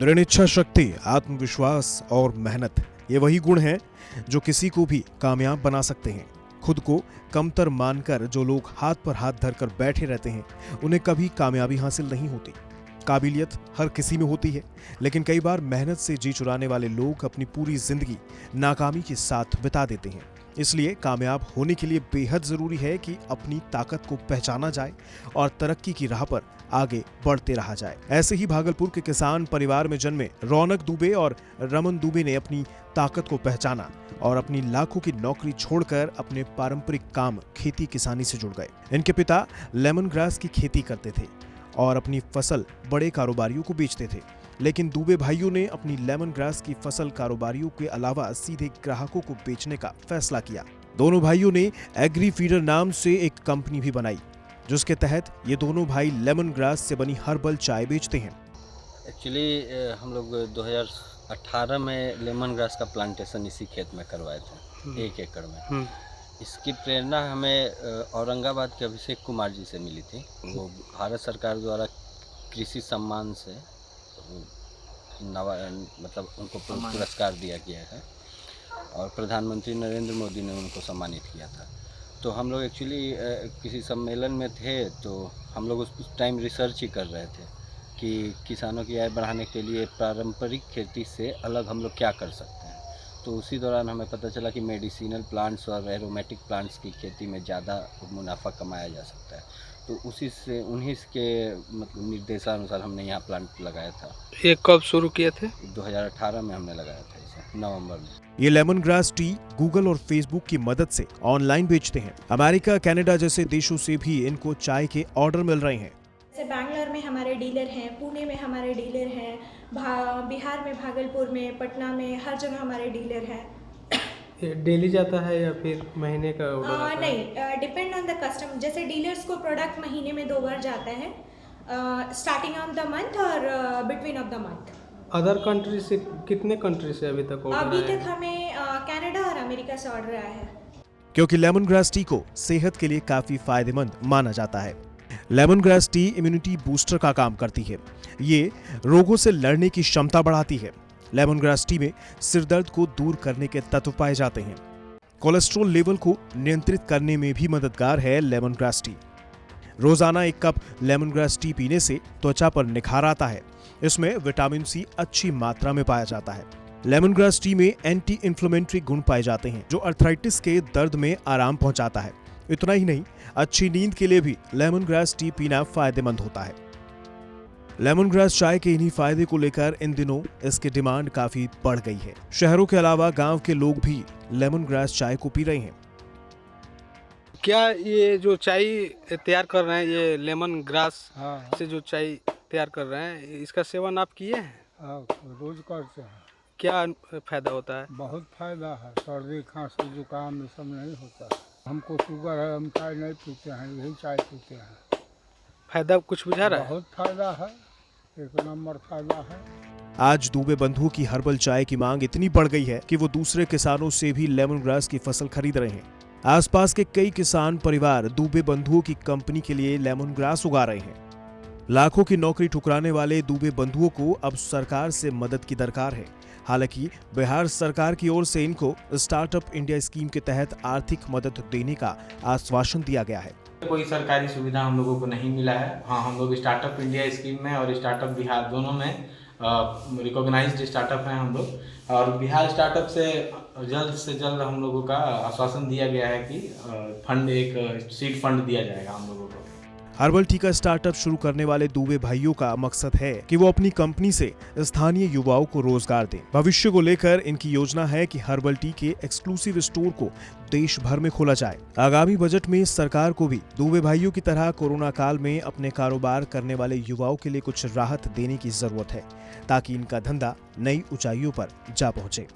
दृढ़ इच्छा शक्ति, आत्मविश्वास और मेहनत, ये वही गुण हैं जो किसी को भी कामयाब बना सकते हैं। खुद को कमतर मानकर जो लोग हाथ पर हाथ धरकर बैठे रहते हैं, उन्हें कभी कामयाबी हासिल नहीं होती। काबिलियत हर किसी में होती है, लेकिन कई बार मेहनत से जी चुराने वाले लोग अपनी पूरी जिंदगी नाकामी के साथ बिता देते हैं। इसलिए कामयाब होने के लिए बेहद जरूरी है कि अपनी ताकत को पहचाना जाए और तरक्की की राह पर आगे बढ़ते रहा जाए। ऐसे ही भागलपुर के किसान परिवार में जन्मे रौनक दुबे और रमन दुबे ने अपनी ताकत को पहचाना और अपनी लाखों की नौकरी छोड़कर अपने पारंपरिक काम खेती किसानी से जुड़ गए। इनके पिता लेमन ग्रास की खेती करते थे और अपनी फसल बड़े कारोबारियों को बेचते थे, लेकिन दुबे भाइयों ने अपनी लेमन ग्रास की फसल कारोबारियों के अलावा सीधे ग्राहकों को बेचने का फैसला किया। दोनों भाइयों ने एग्री फीडर नाम से एक कंपनी भी बनाई, जिसके तहत ये दोनों भाई लेमन ग्रास से बनी हर्बल चाय बेचते हैं। एक्चुअली हम लोग 2018 में लेमन ग्रास का प्लांटेशन इसी खेत में करवाए थे, 1 एकड़ में। इसकी प्रेरणा हमें औरंगाबाद के अभिषेक कुमार जी से मिली थी। वो भारत सरकार द्वारा कृषि सम्मान से मतलब उनको पुरस्कार दिया गया है और प्रधानमंत्री नरेंद्र मोदी ने उनको सम्मानित किया था। तो हम लोग एक्चुअली किसी सम्मेलन में थे, तो हम लोग उस टाइम रिसर्च ही कर रहे थे कि किसानों की आय बढ़ाने के लिए पारंपरिक खेती से अलग हम लोग क्या कर सकते हैं। तो उसी दौरान हमें पता चला कि मेडिसिनल प्लांट्स और एरोमेटिक प्लांट्स की खेती में ज़्यादा मुनाफा कमाया जा सकता है। तो उन्हीं के मतलब निर्देशानुसार हमने यहाँ प्लांट लगाया था। ये कब शुरू किए थे? 2018 में हमने लगाया था इसे, नवंबर में। ये लेमन ग्रास टी गूगल और फेसबुक की मदद से ऑनलाइन बेचते हैं। अमेरिका, कनाडा जैसे देशों से भी इनको चाय के ऑर्डर मिल रहे हैं। जैसे बैंगलोर में हमारे डीलर हैं, पुणे में हमारे डीलर हैं, बिहार में, भागलपुर में, पटना में, हर जगह हमारे डीलर हैं। ये डेली जाता है या फिर महीने का ऑर्डर आता है? नहीं, डिपेंड ऑन द कस्टमर। जैसे डीलर्स को प्रोडक्ट महीने में 2 बार जाता है, स्टार्टिंग ऑफ द मंथ और between of the month. Other country से कितने कंट्री से अभी तक ऑर्डर आया? अभी तक हमें कनाडा और अमेरिका से ऑर्डर आया है। क्योंकि लेमन ग्रास टी को सेहत के लिए काफी फायदेमंद माना जाता है। Lemon grass tea immunity booster का काम करती है। ये रोगों से लड़ने की क्षमता बढ़ाती है। लेमन ग्रास टी में सिरदर्द को दूर करने के तत्व पाए जाते हैं। कोलेस्ट्रॉल लेवल को नियंत्रित करने में भी मददगार है लेमन ग्रास टी। रोजाना 1 कप लेमन ग्रास टी पीने से त्वचा पर निखार आता है। इसमें विटामिन सी अच्छी मात्रा में पाया जाता है। लेमन ग्रास टी में एंटी इन्फ्लेमेटरी गुण पाए जाते हैं, जो अर्थराइटिस के दर्द में आराम पहुंचाता है। इतना ही नहीं, अच्छी नींद के लिए भी लेमन ग्रास टी पीना फायदेमंद होता है। लेमन ग्रास चाय के इन्हीं फायदे को लेकर इन दिनों इसकी डिमांड काफी बढ़ गई है। शहरों के अलावा गांव के लोग भी लेमन ग्रास चाय को पी रहे हैं। क्या ये जो चाय तैयार कर रहे हैं, ये लेमन ग्रास से जो चाय तैयार कर रहे हैं, इसका सेवन आप किए हैं? रोज करते हैं। क्या फायदा होता है? बहुत फायदा है। सर्दी, खांसी, जुकाम ये सब नहीं होता है। हमको शुगर है, हम चाय नहीं पीते हैं, यही चाय पीते हैं। फायदा कुछ बुझा रहा है? बहुत फायदा है, 1 नंबर फायदा है। आज दुबे बंधुओं की हर्बल चाय की मांग इतनी बढ़ गई है कि वो दूसरे किसानों से भी लेमन ग्रास की फसल खरीद रहे हैं। आसपास के कई किसान परिवार दुबे बंधुओं की कंपनी के लिए लेमन ग्रास उगा रहे हैं। लाखों की नौकरी ठुकराने वाले दुबे बंधुओं को अब सरकार से मदद की दरकार है। हालांकि बिहार सरकार की ओर से इनको स्टार्टअप इंडिया स्कीम के तहत आर्थिक मदद देने का आश्वासन दिया गया है। कोई सरकारी सुविधा हम लोगों को नहीं मिला है। हाँ, हम लोग स्टार्टअप इंडिया स्कीम में और स्टार्टअप बिहार दोनों में रिकॉग्नाइज्ड स्टार्टअप हैं हम लोग। और बिहार स्टार्टअप से जल्द हम लोगों का आश्वासन दिया गया है कि फंड, एक सीड फंड दिया जाएगा हम लोगों को। हर्बल टी का स्टार्टअप शुरू करने वाले दुबे भाइयों का मकसद है कि वो अपनी कंपनी से स्थानीय युवाओं को रोजगार दें। भविष्य को लेकर इनकी योजना है कि हर्बल टी के एक्सक्लूसिव स्टोर को देश भर में खोला जाए। आगामी बजट में सरकार को भी दुबे भाइयों की तरह कोरोना काल में अपने कारोबार करने वाले युवाओं के लिए कुछ राहत देने की जरूरत है, ताकि इनका धंधा नई ऊंचाइयों पर जा पहुंचे।